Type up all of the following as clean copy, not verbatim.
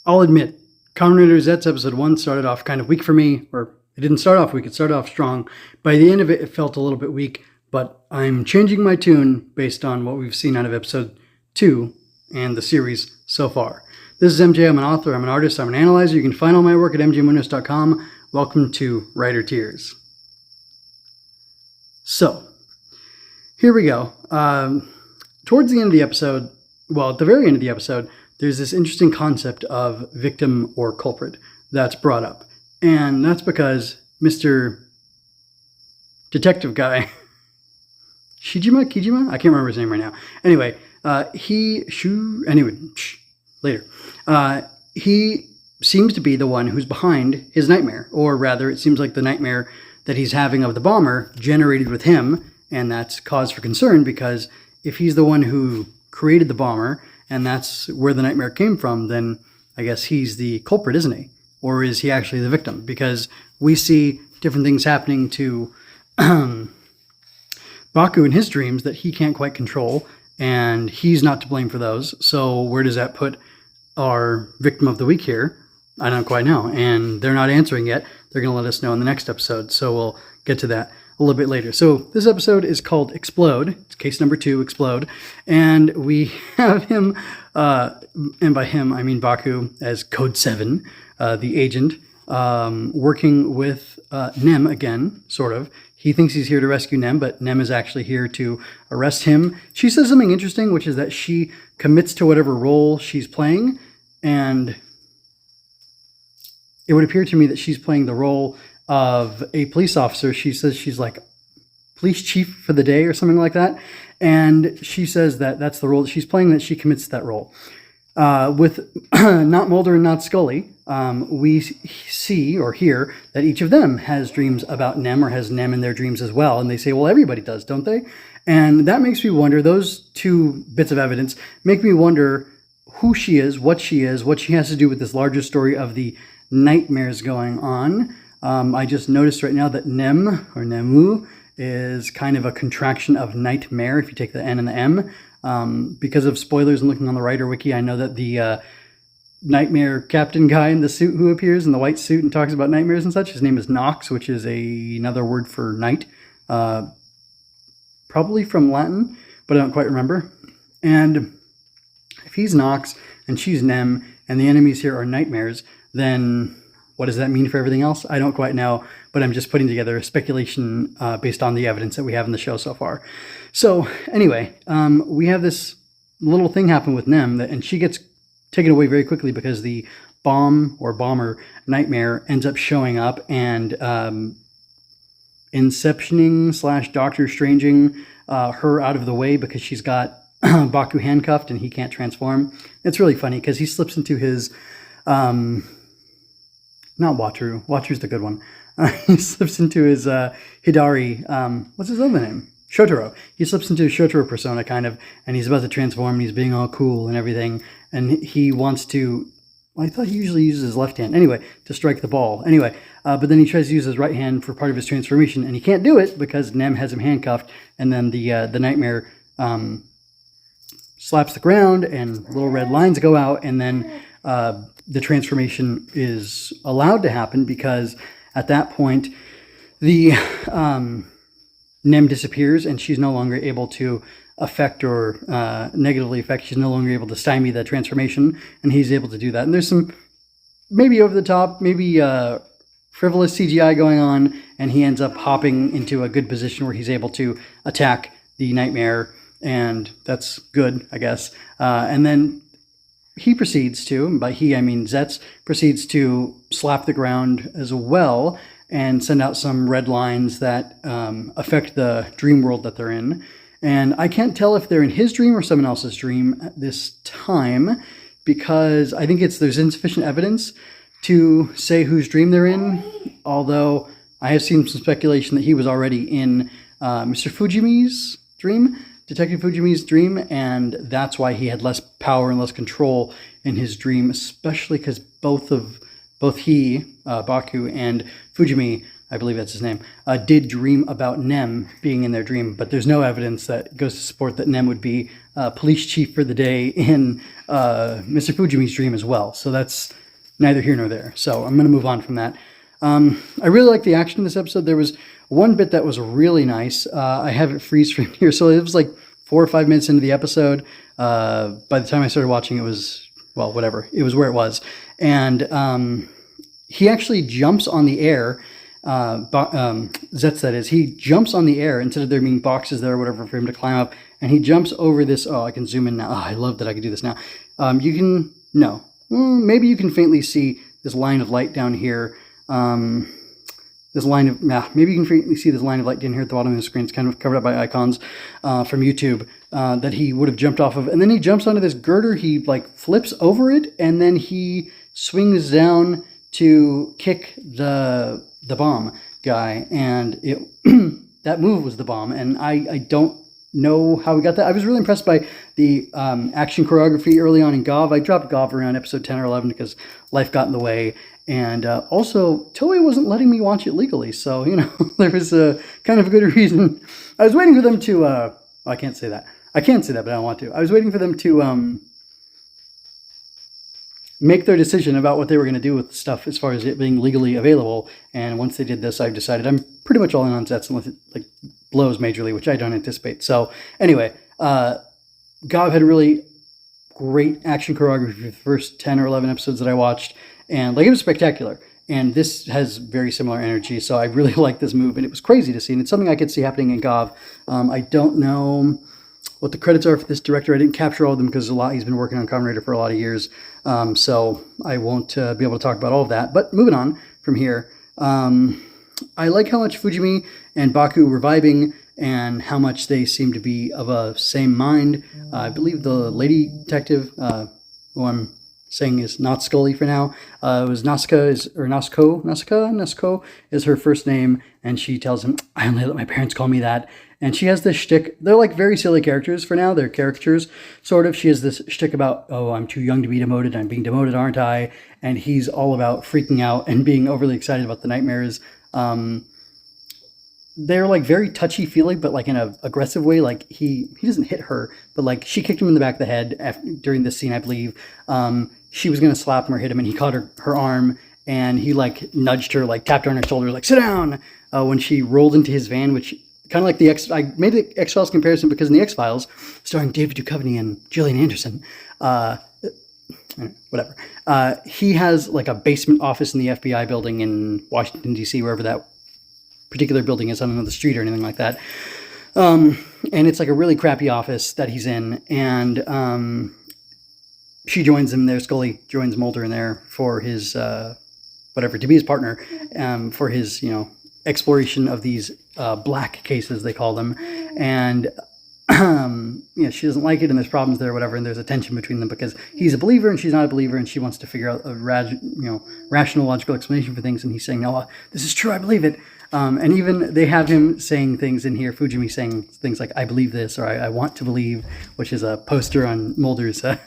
I'll admit, Kamen Rider Zeztz episode 1 started off kind of weak for me, or it didn't start off weak, it started off strong. By the end of it, it felt a little bit weak, but I'm changing my tune based on what we've seen out of episode 2 and the series so far. This is MJ, I'm an author, I'm an artist, I'm an analyzer. You can find all my work at mjmunoz.com. Welcome to Writer Tears. So, here we go. Towards the end of the episode, well, at the very end of the episode, there's this interesting concept of victim or culprit that's brought up. And that's because Mr. Detective Guy, Kijima? I can't remember his name right now. Anyway, later. He seems to be the one who's behind his nightmare. Or rather, it seems like the nightmare that he's having of the bomber generated with him. And that's cause for concern because if he's the one who created the bomber, and that's where the nightmare came from, then I guess he's the culprit, isn't he? Or is he actually the victim? Because we see different things happening to Baku in his dreams that he can't quite control, and he's not to blame for those. So where does that put our victim of the week here? I don't quite know, and they're not answering yet. They're going to let us know in the next episode, so we'll get to that a little bit later. So this episode is called Explode. It's case number 2, Explode. And we have him, and by him I mean Baku, as Code 7, the agent, working with Nem again, sort of. He thinks he's here to rescue Nem, but Nem is actually here to arrest him. She says something interesting, which is that she commits to whatever role she's playing, and it would appear to me that she's playing the role of a police officer. She says she's like police chief for the day or something like that. And she says that that's the role that she's playing, that she commits to that role. With not Mulder and not Scully, we see or hear that each of them has dreams about Nem, or has Nem in their dreams as well. And they say, well, everybody does, don't they? And that makes me wonder, those two bits of evidence make me wonder who she is, what she has to do with this larger story of the nightmares going on. I just noticed right now that Nem, or Nemu, is kind of a contraction of nightmare, if you take the N and the M. Because of spoilers and looking on the writer wiki, I know that the nightmare captain guy in the suit who appears in the white suit and talks about nightmares and such, his name is Nox, which is another word for night. Probably from Latin, but I don't quite remember. And if he's Nox and she's Nem, and the enemies here are nightmares, then what does that mean for everything else? I don't quite know, but I'm just putting together a speculation based on the evidence that we have in the show so far. So anyway, we have this little thing happen with Nem, and she gets taken away very quickly because the bomb or bomber nightmare ends up showing up and inceptioning / Doctor Stranging her out of the way because she's got Baku handcuffed and he can't transform. It's really funny because he slips into his... not Wataru. Wataru's the good one. He slips into his Hidari. What's his other name? Shotaro. He slips into his Shotaro persona, kind of, and he's about to transform, and he's being all cool and everything. And he wants to... Well, I thought he usually uses his left hand. Anyway, to strike the ball. Anyway, but then he tries to use his right hand for part of his transformation, and he can't do it because Nem has him handcuffed, and then the nightmare slaps the ground, and little red lines go out, and then... the transformation is allowed to happen because at that point the Nem disappears and she's no longer able to affect or negatively affect. She's no longer able to stymie the transformation, and he's able to do that. And there's some maybe over the top, maybe frivolous CGI going on, and he ends up hopping into a good position where he's able to attack the nightmare, and that's good, I guess. And then he proceeds to, by he I mean Zeztz, proceeds to slap the ground as well and send out some red lines that affect the dream world that they're in. And I can't tell if they're in his dream or someone else's dream at this time, because I think there's insufficient evidence to say whose dream they're in, although I have seen some speculation that he was already in Mr. Fujimi's dream, Detective Fujimi's dream, and that's why he had less power and less control in his dream, especially because both he, Baku, and Fujimi I believe that's his name, did dream about Nem being in their dream, but there's no evidence that goes to support that Nem would be police chief for the day in Mr. Fujimi's dream as well. So that's neither here nor there. So I'm going to move on from that. I really like the action in this episode. There was one bit that was really nice. I have it freeze framed here. So it was like 4 or 5 minutes into the episode. By the time I started watching, it was, well, whatever. It was where it was. And he actually jumps on the air. Zeztz, that is. He jumps on the air instead of there being boxes there or whatever for him to climb up. And he jumps over this. Oh, I can zoom in now. Oh, I love that I can do this now. Maybe you can faintly see this line of light down here. Maybe you can faintly see this line of light down here at the bottom of the screen. It's kind of covered up by icons from YouTube that he would have jumped off of. And then he jumps onto this girder. He like flips over it, and then he swings down to kick the bomb guy. And it that move was the bomb. And I don't know how we got that. I was really impressed by the action choreography early on in GOV. I dropped GOV around episode 10 or 11 because life got in the way. And also, Toei wasn't letting me watch it legally. So, there was a kind of a good reason. I was waiting for them to, I can't say that. I can't say that, but I don't want to. I was waiting for them to make their decision about what they were going to do with stuff as far as it being legally available. And once they did this, I've decided I'm pretty much all in on Zeztz unless it blows majorly, which I don't anticipate. So anyway, GOV had a really great action choreography for the first 10 or 11 episodes that I watched. And it was spectacular. And this has very similar energy. So I really like this move. And it was crazy to see. And it's something I could see happening in GOV. I don't know what the credits are for this director. I didn't capture all of them because he's been working on Kamen Rider for a lot of years. So I won't be able to talk about all of that. But moving on from here, I like how much Fujimi and Baku were vibing and how much they seem to be of a same mind. I believe the lady detective, who I'm saying is not Scully for now, it was Nasuko is her first name, and she tells him, I only let my parents call me that. And she has this shtick. They're like very silly characters for now. They're caricatures, sort of. She has this shtick about, oh, I'm too young to be demoted. I'm being demoted, aren't I? And he's all about freaking out and being overly excited about the nightmares. They're like very touchy-feely, but like in an aggressive way. Like he doesn't hit her, but like she kicked him in the back of the head during this scene, I believe. She was going to slap him or hit him, and he caught her arm, and he like nudged her, like tapped her on her shoulder, like sit down, when she rolled into his van, which kind of like I made the X-Files comparison because in the X-Files, starring David Duchovny and Gillian Anderson, whatever, he has like a basement office in the FBI building in Washington, D.C., wherever that particular building is. I don't know the street or anything like that. And it's like a really crappy office that he's in, and she joins him there. Scully joins Mulder in there for his to be his partner, for his exploration of these black cases, they call them. And she doesn't like it, and there's problems there, whatever, and there's a tension between them because he's a believer and she's not a believer, and she wants to figure out a rational, logical explanation for things, and he's saying, no, this is true, I believe it. And even they have him saying things in here, Fujimi saying things like, I believe this, or I want to believe, which is a poster on Mulder's in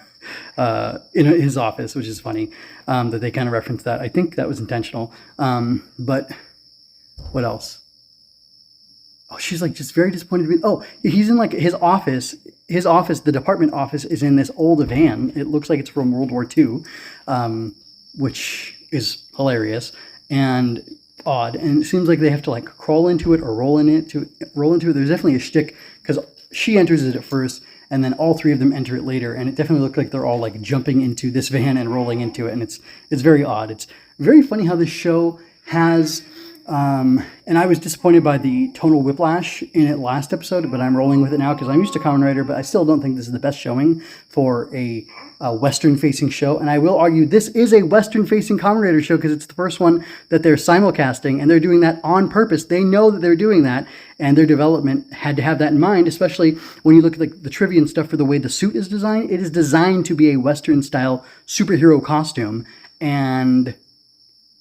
his office, which is funny, that they kind of reference that. I think that was intentional. But what else? Oh, she's like just very disappointed. He's in like his office. His office, the department office, is in this old van. It looks like it's from World War II, which is hilarious and odd. And it seems like they have to like crawl into it or roll into it. There's definitely a shtick because she enters it at first, and then all three of them enter it later. And it definitely looked like they're all like jumping into this van and rolling into it. And it's very odd. It's very funny how this show has. And I was disappointed by the tonal whiplash in it last episode, but I'm rolling with it now because I'm used to Kamen Rider, but I still don't think this is the best showing for a Western-facing show. And I will argue this is a Western-facing Kamen Rider show because it's the first one that they're simulcasting, and they're doing that on purpose. They know that they're doing that, and their development had to have that in mind, especially when you look at the trivia and stuff for the way the suit is designed. It is designed to be a Western-style superhero costume, and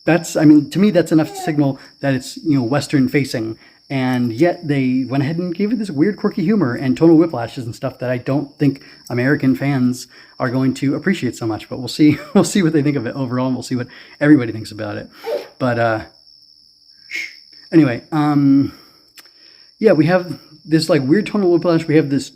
to me, that's enough to signal that it's, Western facing. And yet they went ahead and gave it this weird, quirky humor and tonal whiplashes and stuff that I don't think American fans are going to appreciate so much. But we'll see. We'll see what they think of it overall, and we'll see what everybody thinks about it. But Anyway, yeah, we have this like weird tonal whiplash. We have these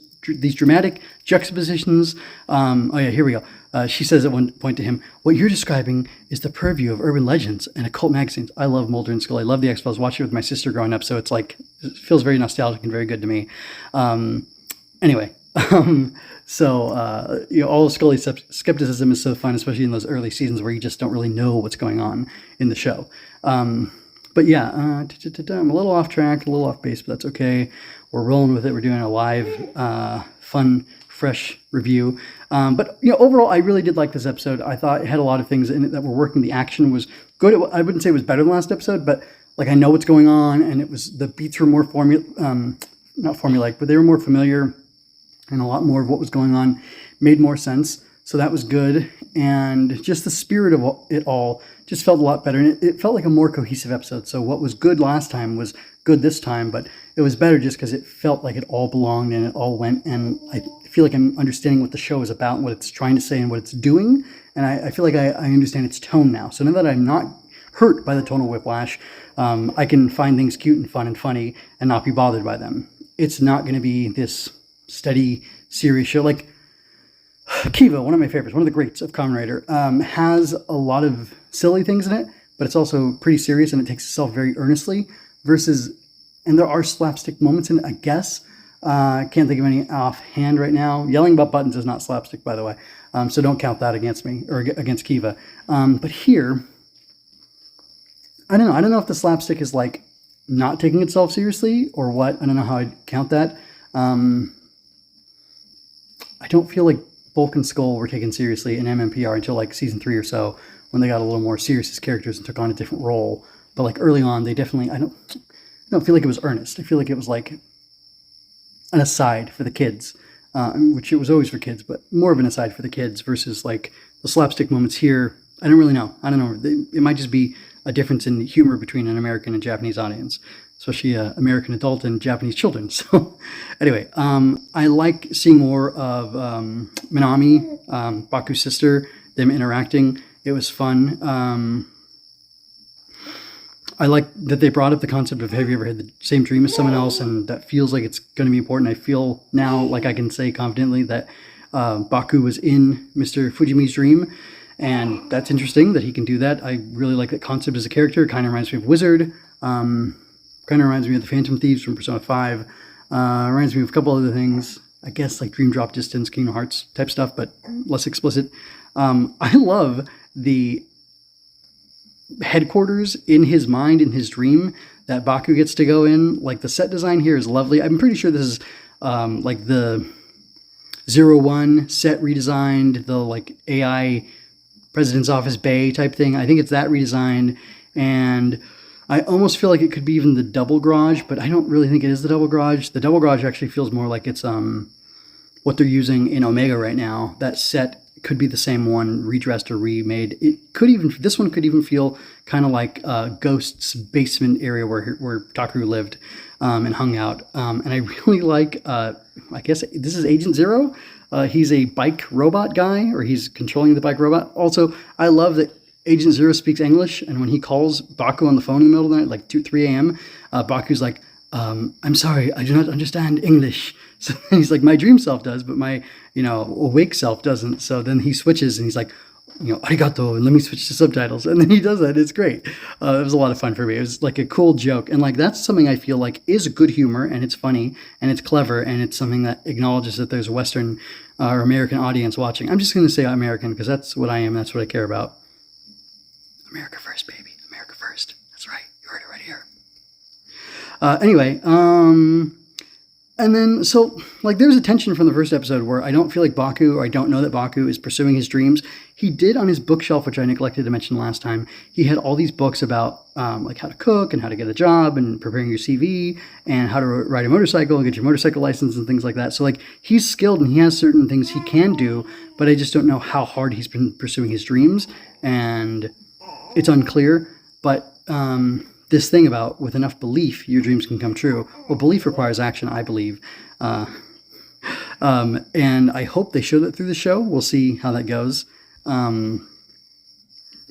dramatic juxtapositions. Oh yeah, here we go. She says at one point to him, "What you're describing is the purview of urban legends and occult magazines." I love Mulder and Scully. I love the X-Files. Watched it with my sister growing up, so it's like it feels very nostalgic and very good to me. Anyway, so all of Scully's skepticism is so fun, especially in those early seasons where you just don't really know what's going on in the show. But yeah, I'm a little off track, a little off base, but that's okay. We're rolling with it. We're doing a live, fun, fresh review. But overall, I really did like this episode. I thought it had a lot of things in it that were working. The action was good. I wouldn't say it was better than last episode, but like I know what's going on, and the beats were more not formulaic, but they were more familiar, and a lot more of what was going on made more sense. So that was good. And just the spirit of it all just felt a lot better. And it felt like a more cohesive episode. So what was good last time was good this time, but it was better just because it felt like it all belonged and it all went. And I feel like I'm understanding what the show is about, what it's trying to say and what it's doing. And I feel like I understand its tone now. So now that I'm not hurt by the tonal whiplash, I can find things cute and fun and funny and not be bothered by them. It's not going to be this steady, serious show. Like Kiva, one of my favorites, one of the greats of Kamen Rider, has a lot of silly things in it, but it's also pretty serious and it takes itself very earnestly and there are slapstick moments in it, I guess. I can't think of any offhand right now. Yelling about buttons is not slapstick, by the way. So don't count that against me or against Kiva. But here, I don't know. I don't know if the slapstick is like not taking itself seriously or what. I don't know how I'd count that. I don't feel like Bulk and Skull were taken seriously in MMPR until like season 3 or so, when they got a little more serious as characters and took on a different role. But like early on, they definitely, I don't feel like it was earnest. I feel like it was like an aside for the kids, which it was always for kids, but more of an aside for the kids versus like the slapstick moments here. I don't really know. I don't know. It might just be a difference in humor between an American and Japanese audience, especially American adult and Japanese children. So anyway, I like seeing more of Minami, Baku's sister, them interacting. It was fun. I like that they brought up the concept of have you ever had the same dream as someone else, and that feels like it's going to be important. I feel now like I can say confidently that Baku was in Mr. Fujimi's dream, and that's interesting that he can do that. I really like that concept as a character. It kind of reminds me of Wizard. Kind of reminds me of the Phantom Thieves from Persona 5. Reminds me of a couple other things. I guess like Dream Drop Distance, Kingdom Hearts type stuff, but less explicit. I love the headquarters in his mind, in his dream, that Baku gets to go in. Like the set design here is lovely. I'm pretty sure this is like the 01 set redesigned, the like AI President's Office Bay type thing. I think it's that redesigned, and I almost feel like it could be even the double garage, but I don't really think it is the double garage. The double garage actually feels more like it's what they're using in Omega right now. That set could be the same one, redressed or remade. This one could even feel kind of like Ghost's basement area where Takaru lived and hung out. And I really like, I guess this is Agent Zero. He's a bike robot guy, or he's controlling the bike robot. Also, I love that Agent Zero speaks English, and when he calls Baku on the phone in the middle of the night, like 3 a.m., Baku's like, I'm sorry, I do not understand English. So he's like, my dream self does, but my, awake self doesn't. So then he switches and he's like, arigato, and let me switch to subtitles. And then he does that. It's great. It was a lot of fun for me. It was like a cool joke. And like, that's something I feel like is good humor, and it's funny and it's clever, and it's something that acknowledges that there's a Western or American audience watching. I'm just going to say American because that's what I am. That's what I care about. America first, baby. America first. That's right. You heard it right here. Anyway, and then, so, like, there's a tension from the first episode where I don't feel like Baku, or I don't know that Baku is pursuing his dreams. He did on his bookshelf, which I neglected to mention last time, he had all these books about, like, how to cook and how to get a job and preparing your CV and how to ride a motorcycle and get your motorcycle license and things like that. So, like, he's skilled and he has certain things he can do, but I just don't know how hard he's been pursuing his dreams, and it's unclear. But this thing about with enough belief, your dreams can come true. Well, belief requires action, I believe. And I hope they show that through the show. We'll see how that goes.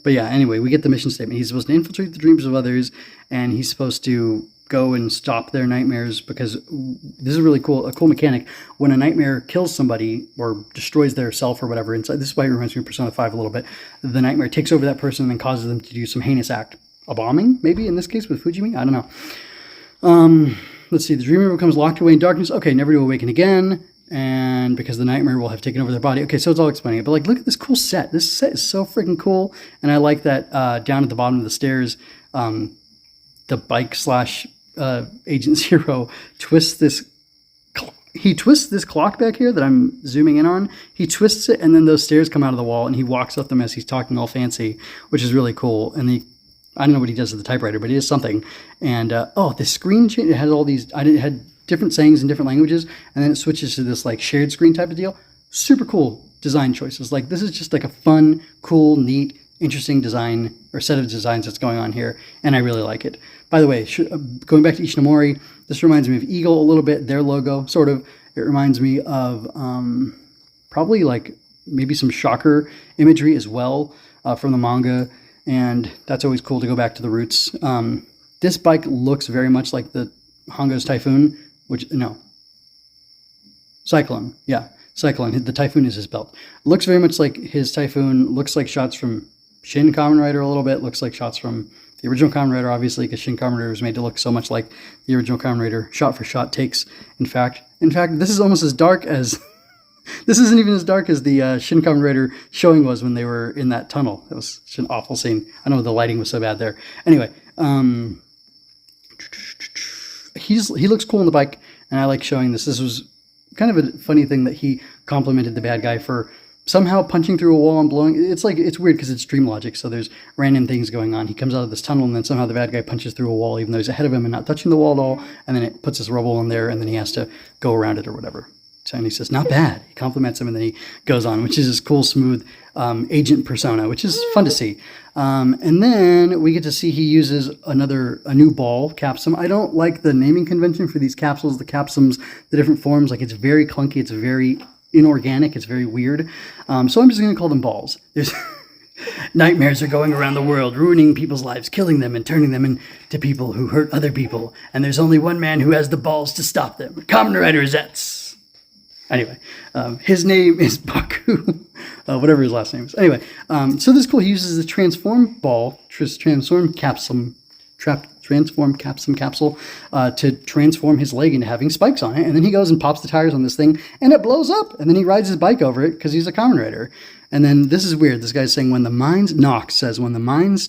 But yeah, anyway, we get the mission statement. He's supposed to infiltrate the dreams of others, and he's supposed to go and stop their nightmares, because this is really cool, a cool mechanic. When a nightmare kills somebody or destroys their self or whatever inside, this is why it reminds me of Persona 5 a little bit. The nightmare takes over that person and then causes them to do some heinous act. A bombing, maybe, in this case with Fujimi? I don't know. Let's see, the dreamer becomes locked away in darkness. Okay, never to awaken again. And because the nightmare will have taken over their body. Okay, so it's all explaining it. But like, look at this cool set. This set is so freaking cool. And I like that down at the bottom of the stairs, the bike slash Agent Zero twists this. He twists this clock back here that I'm zooming in on. He twists it, and then those stairs come out of the wall, and he walks up them as he's talking all fancy, which is really cool. And I don't know what he does with the typewriter, but it is something. And the screen change. It has all these. It had different sayings in different languages, and then it switches to this like shared screen type of deal. Super cool design choices. Like, this is just like a fun, cool, neat, interesting design or set of designs that's going on here, and I really like it. By the way, going back to Ishinomori, this reminds me of Eagle a little bit, their logo, sort of. It reminds me of probably like maybe some Shocker imagery as well from the manga, and that's always cool to go back to the roots. This bike looks very much like the Hongo's Typhoon, Cyclone. Yeah, Cyclone. The Typhoon is his belt. Looks very much like his Typhoon. Looks like shots from Shin Kamen Rider a little bit. Looks like shots from the original Kamen Rider, obviously, because Shin Kamen Rider was made to look so much like the original Kamen Rider, shot for shot takes. In fact, this is almost as dark as... this isn't even as dark as the Shin Kamen Rider showing was when they were in that tunnel. It was such an awful scene. I know the lighting was so bad there. Anyway, he looks cool on the bike, and I like showing this. This was kind of a funny thing that he complimented the bad guy for somehow punching through a wall and blowing. It's weird because it's dream logic, so there's random things going on. He comes out of this tunnel, and then somehow the bad guy punches through a wall, even though he's ahead of him and not touching the wall at all, and then it puts his rubble in there, and then he has to go around it or whatever. And he says, not bad. He compliments him, and then he goes on, which is this cool, smooth agent persona, which is fun to see. And then we get to see he uses a new ball, Capsum. I don't like the naming convention for these capsules, the Capsums, the different forms. Like, it's very clunky. It's very inorganic. It's very weird. So I'm just going to call them balls. There's nightmares are going around the world, ruining people's lives, killing them, and turning them into people who hurt other people. And there's only one man who has the balls to stop them. Kamen Rider Zeztz. Anyway, his name is Baku, whatever his last name is. Anyway, so this is cool. He uses the transform ball, transform capsule, to transform his leg into having spikes on it. And then he goes and pops the tires on this thing, and it blows up. And then he rides his bike over it because he's a Kamen Rider. And then this is weird. This guy's saying, when the mind's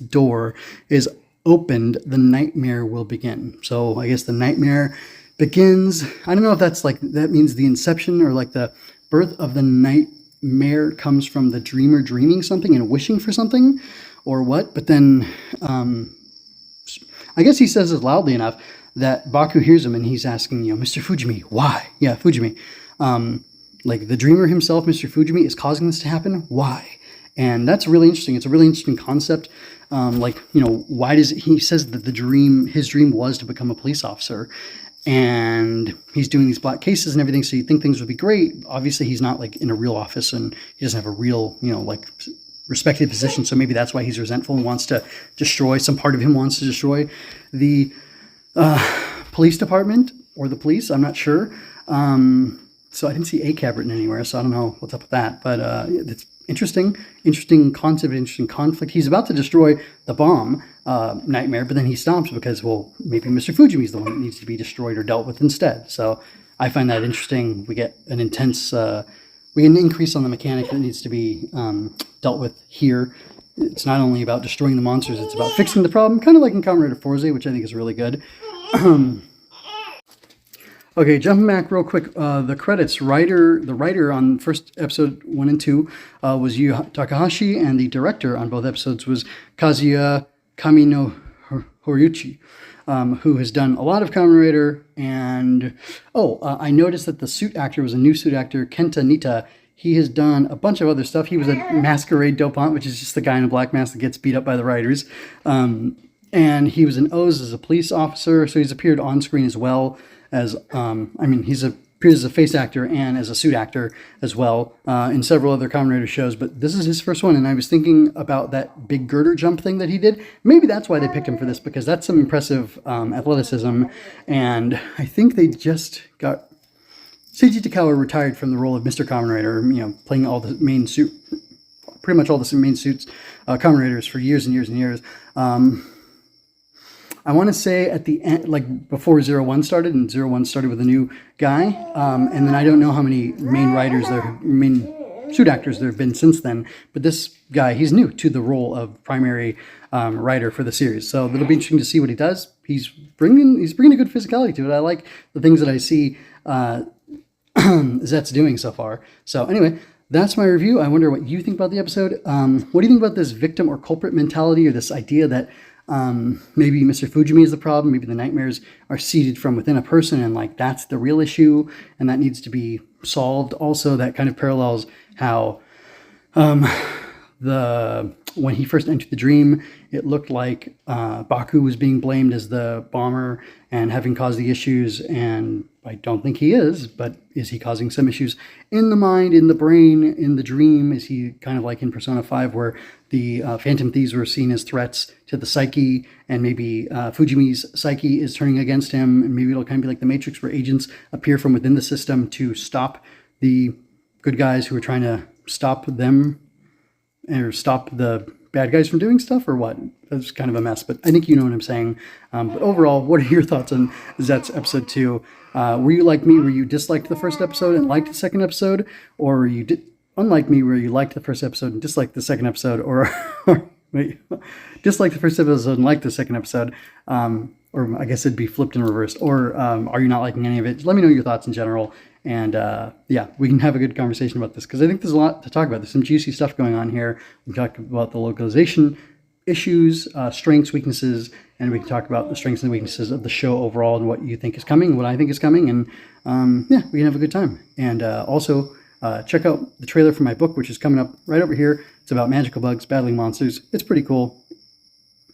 door is opened, the nightmare will begin. So I guess the nightmare begins. I don't know if that means the inception, or like the birth of the nightmare comes from the dreamer dreaming something and wishing for something, or what. But then I guess he says it loudly enough that Baku hears him, and he's asking, Mr. Fujimi, why? Yeah, Fujimi. Like, the dreamer himself, Mr. Fujimi, is causing this to happen. Why? And that's really interesting. It's a really interesting concept. Why does he says that his dream was to become a police officer, and he's doing these black cases and everything, so you think things would be great. Obviously, he's not like in a real office, and he doesn't have a real, respected position, so maybe that's why he's resentful and wants to destroy, some part of him wants to destroy the police department or the police. I'm not sure. So I didn't see ACAB written anywhere, so I don't know what's up with that. But it's interesting concept, interesting conflict. He's about to destroy the bomb, nightmare, but then he stops because, well, maybe Mr. Fujimi's the one that needs to be destroyed or dealt with instead. So I find that interesting. We get an increase on the mechanic that needs to be dealt with here. It's not only about destroying the monsters, it's about fixing the problem, kind of like in Kamen Rider Forza, which I think is really good. Okay, jumping back real quick, the credits. The writer on first episode 1 and 2 was Yu Takahashi, and the director on both episodes was Kazuya Kamino Horyuchi, who has done a lot of Kamen Rider. And I noticed that the suit actor was a new suit actor, Kenta Nita. He has done a bunch of other stuff. He was a Masquerade Dopant, which is just the guy in a black mask that gets beat up by the riders. And he was in O's as a police officer, so he's appeared on screen as well as, he's a appears as a face actor and as a suit actor as well in several other Kamen Rider shows, but this is his first one, and I was thinking about that big girder jump thing that he did. Maybe that's why they picked him for this, because that's some impressive athleticism, and I think they just got... Seiji Takao retired from the role of Mr. Kamen Rider, playing all the main suit, pretty much all the main suits, Kamen Riders for years and years and years. I want to say at the end, like before 01 started, and 01 started with a new guy, and then I don't know how many main suit actors there have been since then, but this guy, he's new to the role of primary writer for the series, so it'll be interesting to see what he does. He's bringing a good physicality to it. I like the things that I see Zeztz doing so far. So anyway, that's my review. I wonder what you think about the episode. What do you think about this victim or culprit mentality, or this idea that maybe Mr. Fujimi is the problem, maybe the nightmares are seeded from within a person, and like that's the real issue, and that needs to be solved? Also, that kind of parallels how when he first entered the dream, it looked like Baku was being blamed as the bomber and having caused the issues, and I don't think he is, but is he causing some issues in the mind, in the brain, in the dream? Is he kind of like in Persona 5, where the Phantom Thieves were seen as threats to the psyche, and maybe Fujimi's psyche is turning against him, and maybe it'll kind of be like the Matrix, where agents appear from within the system to stop the good guys who are trying to stop them, or stop the bad guys from doing stuff, or what? That's kind of a mess, but I think you know what I'm saying. But overall, what are your thoughts on Zeztz episode 2? Were you like me, where you disliked the first episode and liked the second episode? Or were you unlike me, where you liked the first episode and disliked the second episode? Or disliked the first episode and liked the second episode? Or I guess it'd be flipped and reversed. Or are you not liking any of it? Just let me know your thoughts in general. And yeah, we can have a good conversation about this, because I think there's a lot to talk about. There's some juicy stuff going on here. We talk about the localization issues, strengths, weaknesses, and we can talk about the strengths and weaknesses of the show overall, and what you think is coming, what I think is coming, and yeah, we can have a good time. And also check out the trailer for my book, which is coming up right over here. It's about magical bugs battling monsters. It's pretty cool.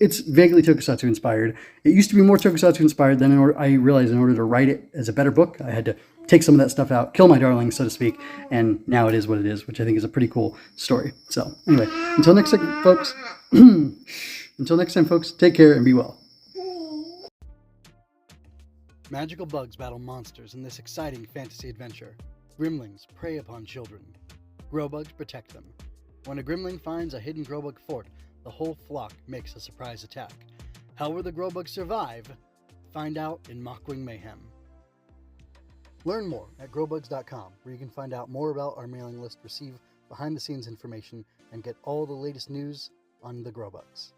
It's vaguely Tokusatsu inspired. It used to be more Tokusatsu inspired, then I realized in order to write it as a better book, I had to take some of that stuff out, kill my darlings, so to speak, and now it is what it is, which I think is a pretty cool story. So anyway, until next time, folks, take care and be well. Magical bugs battle monsters in this exciting fantasy adventure. Gremlins prey upon children. Growbugs protect them. When a gremlin finds a hidden growbug fort, the whole flock makes a surprise attack. How will the growbugs survive? Find out in Mockwing Mayhem. Learn more at growbugs.com, where you can find out more about our mailing list, receive behind-the-scenes information, and get all the latest news on the growbugs.